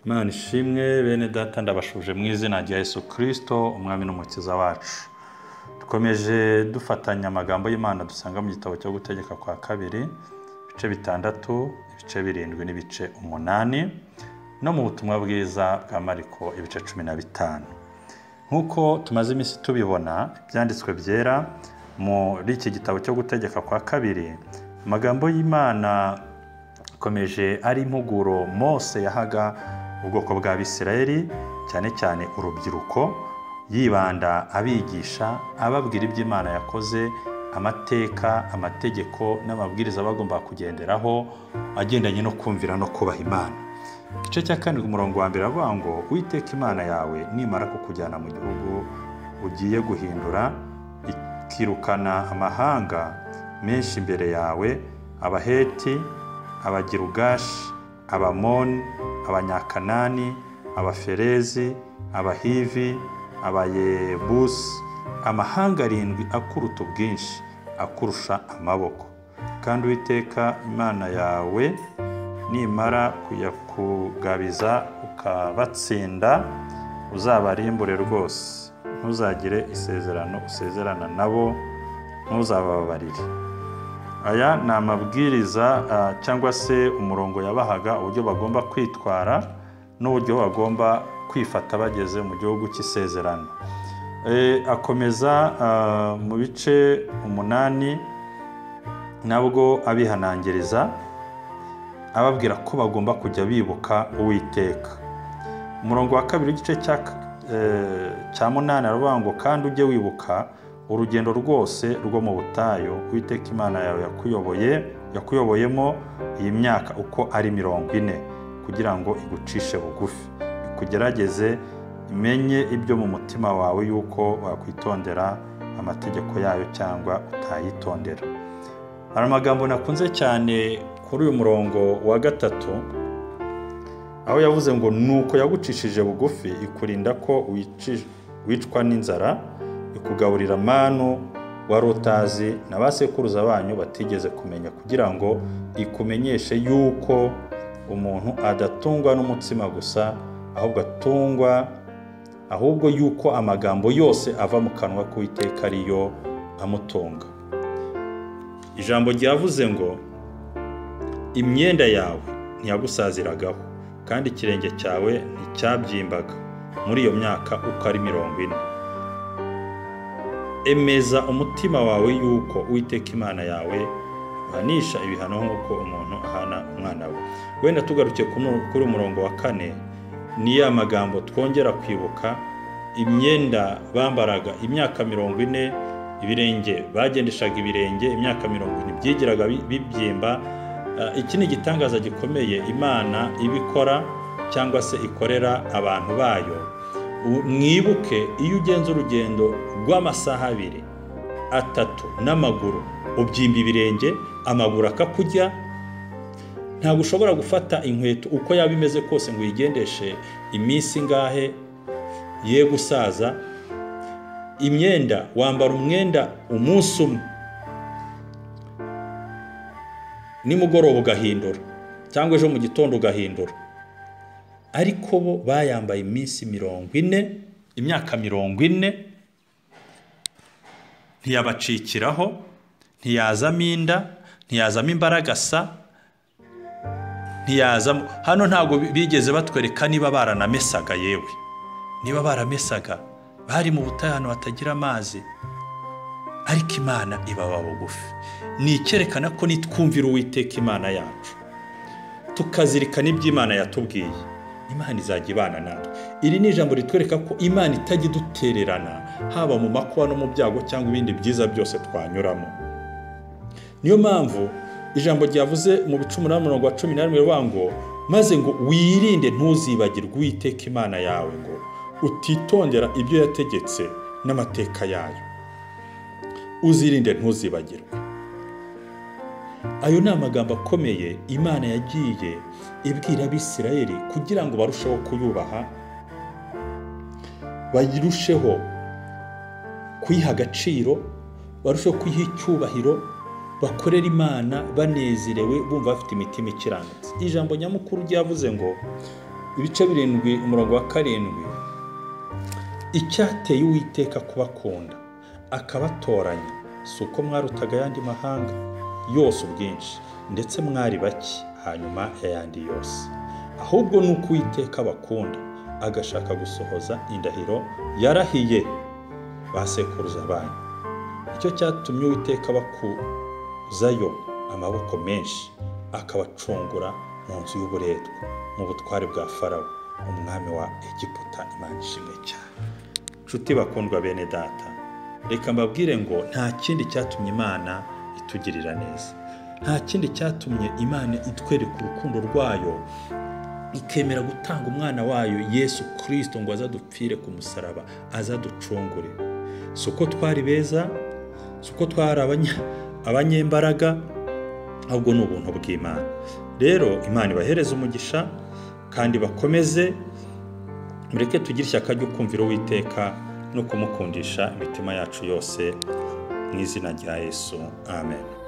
Imana ishimwe bene data ndabashuje mu izina rya Yesu Kristo umwami n'umukiza wacu. Dukomeje dufatanya amagambo y'Imana dusanga mu gitabo cyo gutegeka kwa kabiri ibice 6, ibice 7 n'ibice 8 no mu butumwa bwiza bwa Mariko ibice 15. Nkuko tumaze iminsi tubibona byanditswe byera muri iki gitabo cyo gutegeka kwa kabiri, amagambo y'Imana komeje ari impuguro Mose yahaga ubwoko bwa Bisirayeli, cyane cyane urubyiruko, yibanda abigisha ababwira iby'Imana yakoze, amateka, amategeko n'amabwiriza bagomba kugenderaho agendanye no kumvira no kubaha Imana. Igice cya 4 umurongo wa 1 avuga ngo Uwiteka Imana yawe nimara kukujyana mu gihugu ugiye guhindura, ikirukana amahanga menshi imbere yawe, Abaheti, Abagirugashi, Abamoni, Abanyakanani, Abaferezi, Abahivi, Abayebusi, amahanga 7 akuruta ubwinshi, akurusha amaboko. Kandi Uwiteka Imana yawe nimara kuyakugabiza ukabatsinda, uzabarimbure rwose, ntuzagire isezerano usezerana nabo, ntuzababarire. Aya ni amabwiriza cyangwa se umurongo yabahaga uburyo bagomba kwitwara n'uburyo bagomba kwifata bageze mu gihugu cy'isezerano. Akomeza mu bice 8 nabwo abihanangiriza ababwira ko bagomba kujya bibuka Uwiteka. Umurongo wa 2 w'igice cya 8 aravuga ngo kandi ujye wibuka urugendo rwose rwo mu butayu Uwiteka Imana yawe yakuyoboyemo iyi myaka uko ari 40 kugira ngo igucishe bugufi, ikugerageze, imenye ibyo mu mutima wawe yuko wakwitondera amategeko yayo cyangwa utayitondera. Hari amagambo nakunze cyane kuri uyu murongo wa 3 aho yavuze ngo nuko yagucishije bugufi ikurinda ko wicwa n'inzara, ikugaburira manu wari utazi na basekuruza banyu batigeze kumenya, kugira ngo ikumenyeshe yuko umuntu adatungwa n'umutsima gusa ahubwo yuko amagambo yose ava mu kanwa k'Uwiteka ariyo amutunga. Ijambo ryavuze ngo imyenda yawe ntiyagusaziragaho kandi ikirenge cyawe nticyabyimbaga muri iyo myaka uko ari 40. Emeza umutima wawe yuko Uwiteka Imana yawe uhanisha ibihano nk'uko umuntu ahana umwana we. Wenda tugaruke kuri umurongo wa 4 ni ya magambo twongera kwibuka. Imyenda bambaraga imyaka 40, ibirenge bagendeshaga ibirenge imyaka 40 byigiraga bibyimba. Iki ni igitangaza gikomeye Imana ibikora cyangwa se ikorera abantu bayo. Mwibuke iyo ugenza urugendo rw'amasaha 2, 3 n'amaguru ubyimba ibirenge, amaguru akakujya, ntabwo ushobora gufata inkweto uko yaba imeze kose ngo uyigendeshe iminsi ngahe ye gusaza. Imyenda wambara umwenda umunsi umwe, nimugoroba ugahindura cyangwa ejo mu gitondo ugahindura, ariko bo bayambaye iminsi 40, imyaka 40, ntiyabacikiraho, ntiyazamo inda, ntiyazamo imbaragasa, ntiyazamo. Hano ntabwo bigeze batwereka niba baranamesaga, yewe niba baramesaga bari mu butayu hatagira amazi, ariko Imana ibaba bugufi. Ni icyerekana ko nitwumvira Uwiteka Imana yacu tukazirikana iby'Imana yatubwiye, Imana izajya ibana natwe. Iri ni ijambo ritwereka ko Imana itajya idutererana, haba mu makuba no mu byago cyangwa ibindi byiza byose twanyuramo. Niyo mpamvu ijambo ryavuze mu bice 8 umurongo wa 11 rivuga ngo maze ngo wirinde ntuzibagirwe Uwiteka Imana yawe, ngo utitondera ibyo yategetse n'amateka yayo, uzirinde ntuzibagirwe. Ayo ni amagambo akomeye Imana yagiye ibwira Abisirayeli kugira ngo barusheho kuyubaha, bayirusheho kuyiha agaciro, barusheho kuyiha icyubahiro, bakorera Imana banezerewe bumva bafite imitima ikiranutse. Ijambo nyamukuru ryavuze ngo ibice 7 umurongo wa 7, icyateye Uwiteka kubakunda akabatoranya si uko mwarutaga ayandi mahanga yose ubwinshi ndetse mwari bake hanyuma y'ayandi yose, ahubwo ni uko Uwiteka abakunda agashaka gusohoza indahiro yarahiye basekuruza banyu. Icyo cyatumye Uwiteka bakuzayo amaboko menshi akabacungura mu nzu y'uburetwa mu butware bwa Farawo umwami wa Egiputa. Imana ishimwe cyane. Nshuti bakundwa bene data, reka mbabwire ngo nta kindi cyatumye Imana itugirira neza, nta kindi cyatumye Imana itwereka urukundo rwayo ikemera gutanga umwana wayo Yesu Kristo ngo azadupfire ku musaraba azaducungure. Si uko twari beza, si uko twari abanyembaraga, ahubwo ni ubuntu bw'Imana. Rero Imana ibahereze umugisha kandi bakomeze, mureke tugire ishyaka ryo kumvira Uwiteka no kumukundisha imitima yacu yose mu izina rya Yesu. Amen.